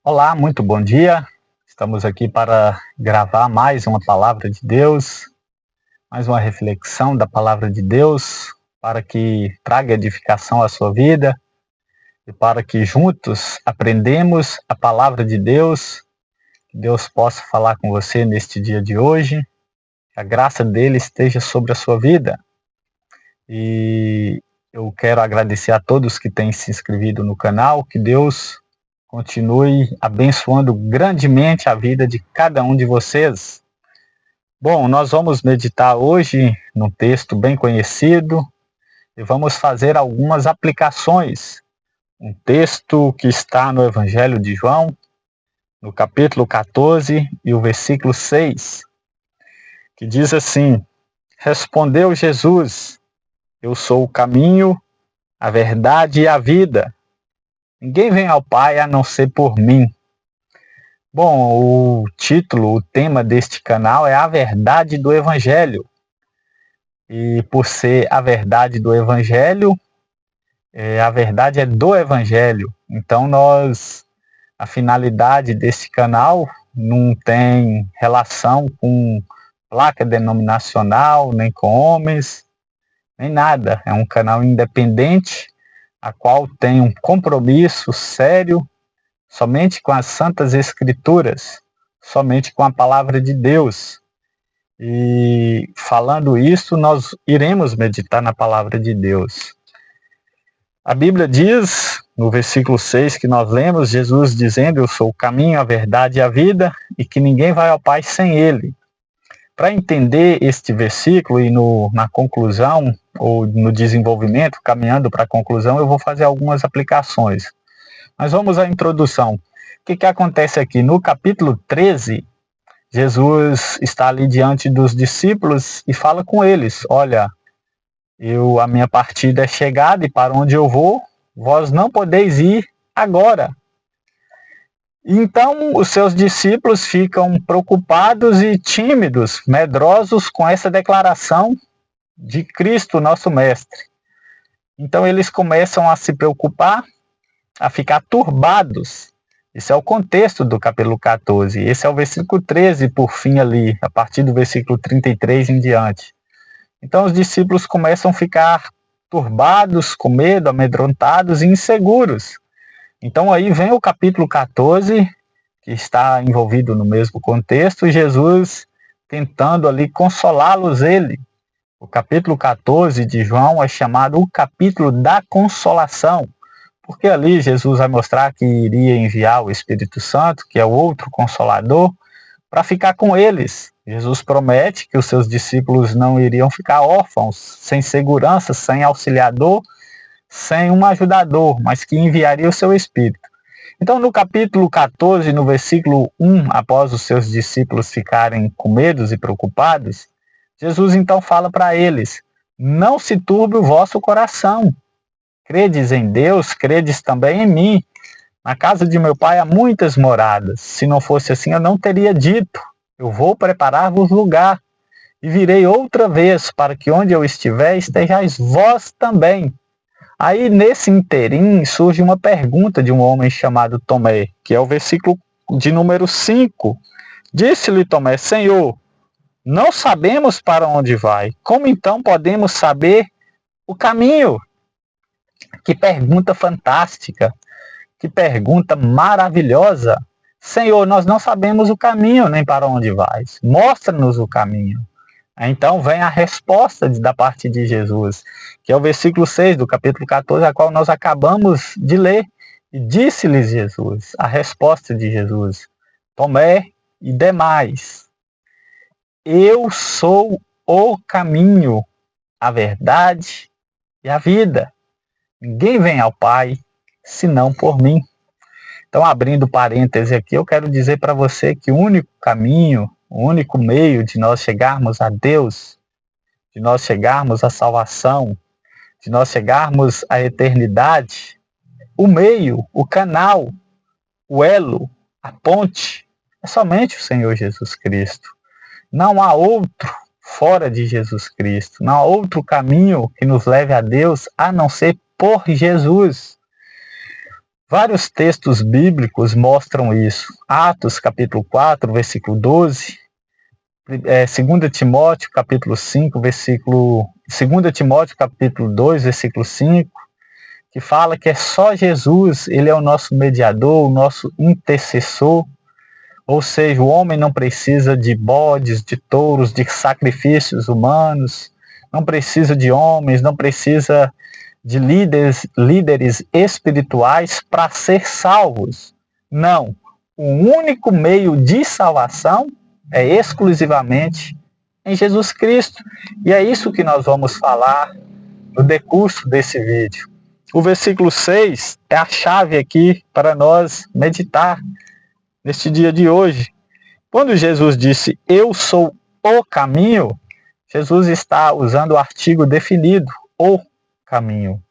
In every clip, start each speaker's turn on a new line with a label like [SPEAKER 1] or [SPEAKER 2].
[SPEAKER 1] Olá, muito bom dia. Estamos aqui para gravar mais uma palavra de Deus, mais uma reflexão da palavra de Deus, para que traga edificação à sua vida e para que juntos aprendemos a palavra de Deus, que Deus possa falar com você neste dia de hoje, que a graça dele esteja sobre a sua vida. E eu quero agradecer a todos que têm se inscrito no canal, que Deus continue abençoando grandemente a vida de cada um de vocês. Bom, nós vamos meditar hoje num texto bem conhecido e vamos fazer algumas aplicações. Um texto que está no Evangelho de João, no capítulo 14 e o versículo 6, que diz assim: Respondeu Jesus: Eu sou o caminho, a verdade e a vida. Ninguém vem ao Pai a não ser por mim. Bom, o tema deste canal é a verdade do Evangelho. E por ser a verdade do Evangelho, a verdade é do Evangelho. Então a finalidade desse canal não tem relação com placa denominacional, nem com homens, nem nada. É um canal independente, a qual tem um compromisso sério somente com as Santas Escrituras, somente com a Palavra de Deus. E falando isso, nós iremos meditar na Palavra de Deus. A Bíblia diz, no versículo 6 que nós lemos, Jesus dizendo: Eu sou o caminho, a verdade e a vida, e que ninguém vai ao Pai sem Ele. Para entender este versículo e na conclusão, ou no desenvolvimento, caminhando para a conclusão, eu vou fazer algumas aplicações. Mas vamos à introdução. O que acontece aqui? No capítulo 13, Jesus está ali diante dos discípulos e fala com eles: Olha, a minha partida é chegada e para onde eu vou, vós não podeis ir agora. Então os seus discípulos ficam preocupados e tímidos, medrosos com essa declaração de Cristo, nosso Mestre. Então eles começam a se preocupar, a ficar turbados. Esse é o contexto do capítulo 14. Esse é o versículo 13, por fim ali, a partir do versículo 33 em diante. Então os discípulos começam a ficar turbados, com medo, amedrontados e inseguros. Então aí vem o capítulo 14, que está envolvido no mesmo contexto, e Jesus tentando ali consolá-los ele. O capítulo 14 de João é chamado o capítulo da consolação, porque ali Jesus vai mostrar que iria enviar o Espírito Santo, que é o outro consolador, para ficar com eles. Jesus promete que os seus discípulos não iriam ficar órfãos, sem segurança, sem auxiliador, sem um ajudador, mas que enviaria o seu Espírito. Então, no capítulo 14, no versículo 1, após os seus discípulos ficarem com medos e preocupados, Jesus então fala para eles: Não se turbe o vosso coração. Credes em Deus, credes também em mim. Na casa de meu pai há muitas moradas. Se não fosse assim, eu não teria dito: Eu vou preparar-vos lugar, e virei outra vez, para que onde eu estiver, estejais vós também. Aí, nesse interim, surge uma pergunta de um homem chamado Tomé, que é o versículo de número 5. Disse-lhe Tomé: Senhor, não sabemos para onde vai. Como então podemos saber o caminho? Que pergunta fantástica, que pergunta maravilhosa. Senhor, nós não sabemos o caminho nem para onde vais. Mostra-nos o caminho. Então vem a resposta da parte de Jesus, que é o versículo 6 do capítulo 14, a qual nós acabamos de ler. E disse-lhes Jesus, a resposta de Jesus: Tomé e demais, eu sou o caminho, a verdade e a vida. Ninguém vem ao Pai senão por mim. Então, abrindo parêntese aqui, eu quero dizer para você que o único caminho, o único meio de nós chegarmos a Deus, de nós chegarmos à salvação, de nós chegarmos à eternidade, o meio, o canal, o elo, a ponte, é somente o Senhor Jesus Cristo. Não há outro fora de Jesus Cristo. Não há outro caminho que nos leve a Deus a não ser por Jesus. Vários textos bíblicos mostram isso. Atos, capítulo 4, versículo 12. 2 Timóteo, capítulo 5, versículo... 2 Timóteo, capítulo 2, versículo 5, que fala que é só Jesus, ele é o nosso mediador, o nosso intercessor. Ou seja, o homem não precisa de bodes, de touros, de sacrifícios humanos, não precisa de homens, não precisa de líderes espirituais para ser salvos. Não. O único meio de salvação é exclusivamente em Jesus Cristo. E é isso que nós vamos falar no decurso desse vídeo. O versículo 6 é a chave aqui para nós meditar neste dia de hoje. Quando Jesus disse, eu sou o caminho, Jesus está usando o artigo definido, o caminho.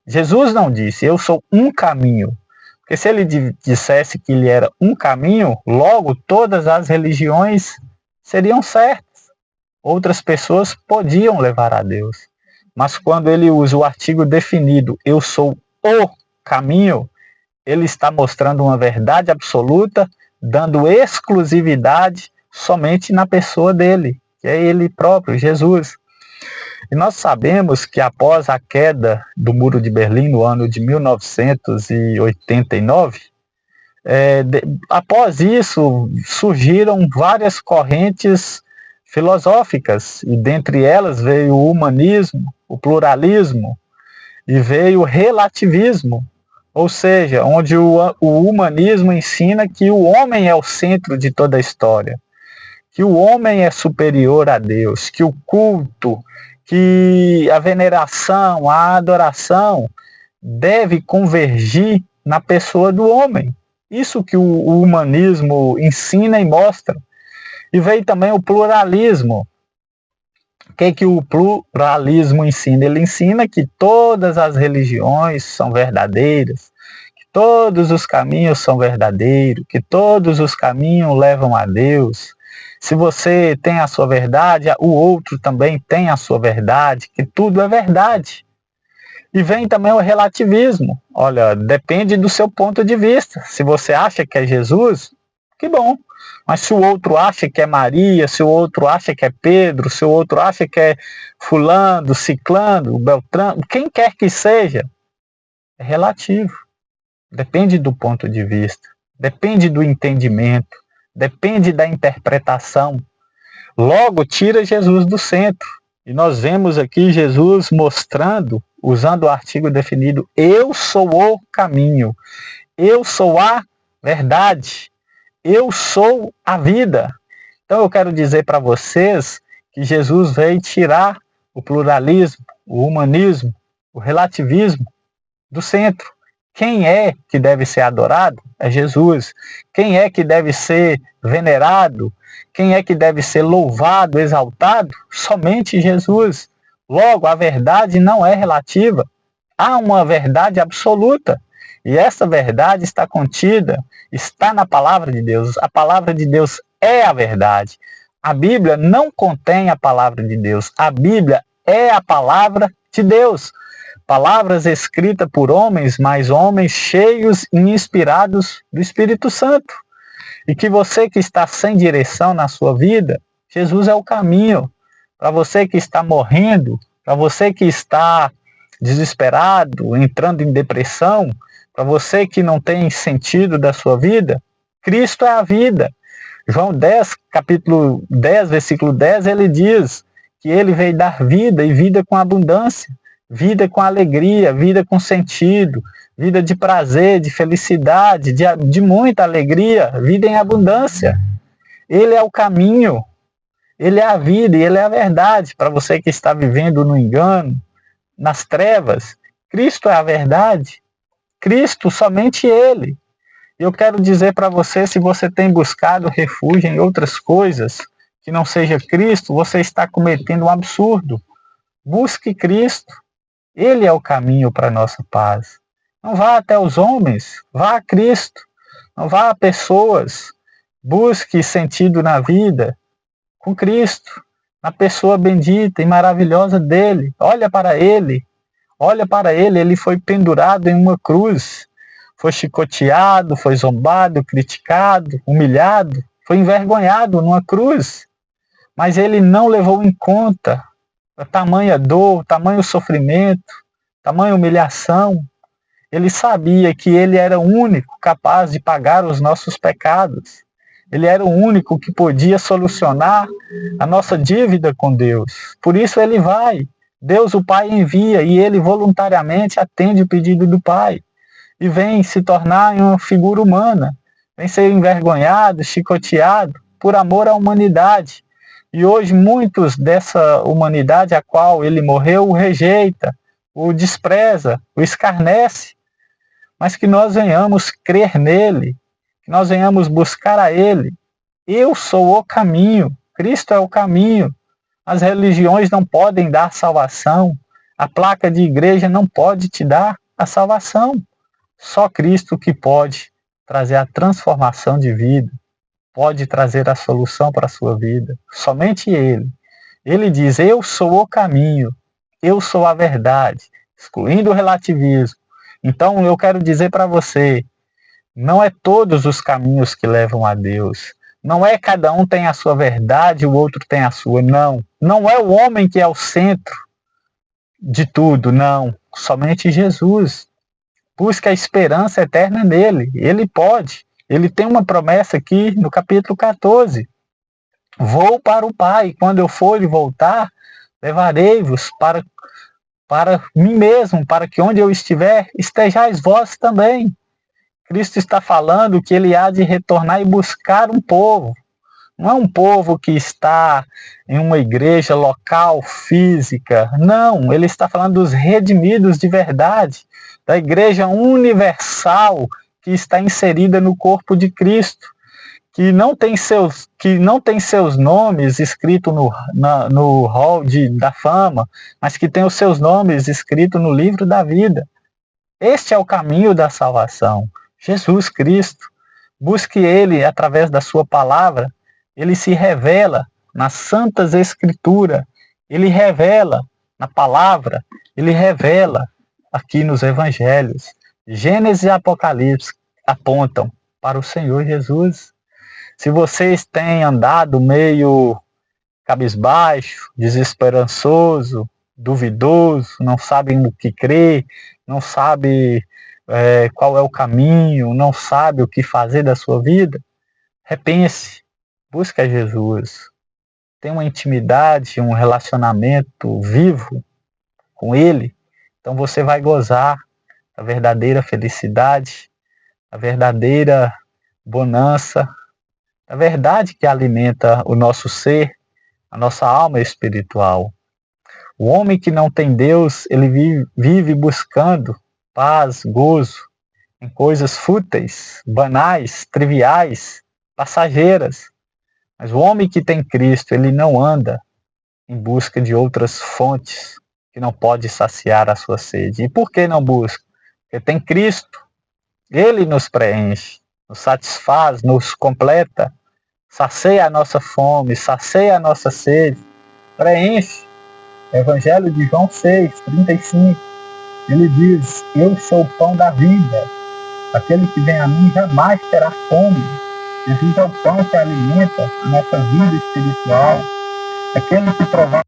[SPEAKER 1] Jesus não disse, eu sou um caminho. Porque se ele dissesse que ele era um caminho, logo todas as religiões seriam certas. Outras pessoas podiam levar a Deus. Mas quando ele usa o artigo definido, eu sou o caminho, ele está mostrando uma verdade absoluta, dando exclusividade somente na pessoa dele, que é ele próprio, Jesus. E nós sabemos que após a queda do Muro de Berlim no ano de 1989, após isso surgiram várias correntes filosóficas, e dentre elas veio o humanismo, o pluralismo, e veio o relativismo, ou seja, onde o humanismo ensina que o homem é o centro de toda a história, que o homem é superior a Deus, que o culto, que a veneração, a adoração deve convergir na pessoa do homem. Isso que o humanismo ensina e mostra. E veio também o pluralismo. O que o pluralismo ensina? Ele ensina que todas as religiões são verdadeiras, que todos os caminhos são verdadeiros, que todos os caminhos levam a Deus. Se você tem a sua verdade, o outro também tem a sua verdade, que tudo é verdade. E vem também o relativismo. Olha, depende do seu ponto de vista. Se você acha que é Jesus, que bom. Mas se o outro acha que é Maria, se o outro acha que é Pedro, se o outro acha que é fulano, ciclano, beltrano, quem quer que seja, é relativo. Depende do ponto de vista, depende do entendimento, depende da interpretação. Logo, tira Jesus do centro. E nós vemos aqui Jesus mostrando, usando o artigo definido, eu sou o caminho, eu sou a verdade, eu sou a vida. Então eu quero dizer para vocês que Jesus veio tirar o pluralismo, o humanismo, o relativismo do centro. Quem é que deve ser adorado? É Jesus. Quem é que deve ser venerado? Quem é que deve ser louvado, exaltado? Somente Jesus. Logo, a verdade não é relativa. Há uma verdade absoluta. E essa verdade está contida, está na palavra de Deus. A palavra de Deus é a verdade. A Bíblia não contém a palavra de Deus. A Bíblia é a palavra de Deus. Palavras escritas por homens, mas homens cheios e inspirados do Espírito Santo. E que você que está sem direção na sua vida, Jesus é o caminho. Para você que está morrendo, para você que está desesperado, entrando em depressão, para você que não tem sentido da sua vida, Cristo é a vida. João 10, capítulo 10, versículo 10, ele diz que ele veio dar vida e vida com abundância. Vida com alegria, vida com sentido, vida de prazer, de felicidade, de muita alegria, vida em abundância. Ele é o caminho, ele é a vida e ele é a verdade. Para você que está vivendo no engano, nas trevas, Cristo é a verdade. Cristo, somente Ele. Eu quero dizer para você, se você tem buscado refúgio em outras coisas, que não seja Cristo, você está cometendo um absurdo. Busque Cristo. Ele é o caminho para a nossa paz. Não vá até os homens, vá a Cristo. Não vá a pessoas. Busque sentido na vida com Cristo, na pessoa bendita e maravilhosa dele. Olha para ele, ele foi pendurado em uma cruz, foi chicoteado, foi zombado, criticado, humilhado, foi envergonhado numa cruz. Mas ele não levou em conta a tamanha dor, tamanho sofrimento, tamanha humilhação. Ele sabia que ele era o único capaz de pagar os nossos pecados. Ele era o único que podia solucionar a nossa dívida com Deus. Por isso ele vai. Deus, o Pai, envia e ele voluntariamente atende o pedido do Pai. E vem se tornar uma figura humana. Vem ser envergonhado, chicoteado, por amor à humanidade. E hoje muitos dessa humanidade a qual ele morreu o rejeita, o despreza, o escarnece. Mas que nós venhamos crer nele, que nós venhamos buscar a ele. Eu sou o caminho, Cristo é o caminho. As religiões não podem dar salvação, a placa de igreja não pode te dar a salvação. Só Cristo que pode trazer a transformação de vida, pode trazer a solução para a sua vida. Somente Ele. Ele diz, eu sou o caminho, eu sou a verdade, excluindo o relativismo. Então eu quero dizer para você, não é todos os caminhos que levam a Deus. Não é cada um tem a sua verdade, o outro tem a sua, não. Não é o homem que é o centro de tudo, não. Somente Jesus. Busca a esperança eterna nele. Ele pode. Ele tem uma promessa aqui no capítulo 14. Vou para o Pai, quando eu for e voltar, levarei-vos para mim mesmo, para que onde eu estiver, estejais vós também. Cristo está falando que ele há de retornar e buscar um povo. Não é um povo que está em uma igreja local, física. Não, ele está falando dos redimidos de verdade, da igreja universal que está inserida no corpo de Cristo, que não tem seus nomes escritos no hall da fama, mas que tem os seus nomes escritos no livro da vida. Este é o caminho da salvação. Jesus Cristo. Busque ele através da sua palavra. Ele se revela nas santas escrituras. Ele revela na palavra. Ele revela aqui nos evangelhos. Gênesis e Apocalipse apontam para o Senhor Jesus. Se vocês têm andado meio cabisbaixo, desesperançoso, duvidoso, não sabem o que crer, não sabe qual é o caminho, não sabe o que fazer da sua vida, repense, busque a Jesus, tenha uma intimidade, um relacionamento vivo com Ele, então você vai gozar a verdadeira felicidade, a verdadeira bonança, a verdade que alimenta o nosso ser, a nossa alma espiritual. O homem que não tem Deus, ele vive buscando paz, gozo, em coisas fúteis, banais, triviais, passageiras. Mas o homem que tem Cristo, ele não anda em busca de outras fontes que não pode saciar a sua sede. E por que não busca? Porque tem Cristo. Ele nos preenche, nos satisfaz, nos completa, sacia a nossa fome, sacia a nossa sede, preenche. Evangelho de João 6:35. Ele diz, eu sou o pão da vida. Aquele que vem a mim jamais terá fome. Jesus é o pão que alimenta a nossa vida espiritual. Aquele que provar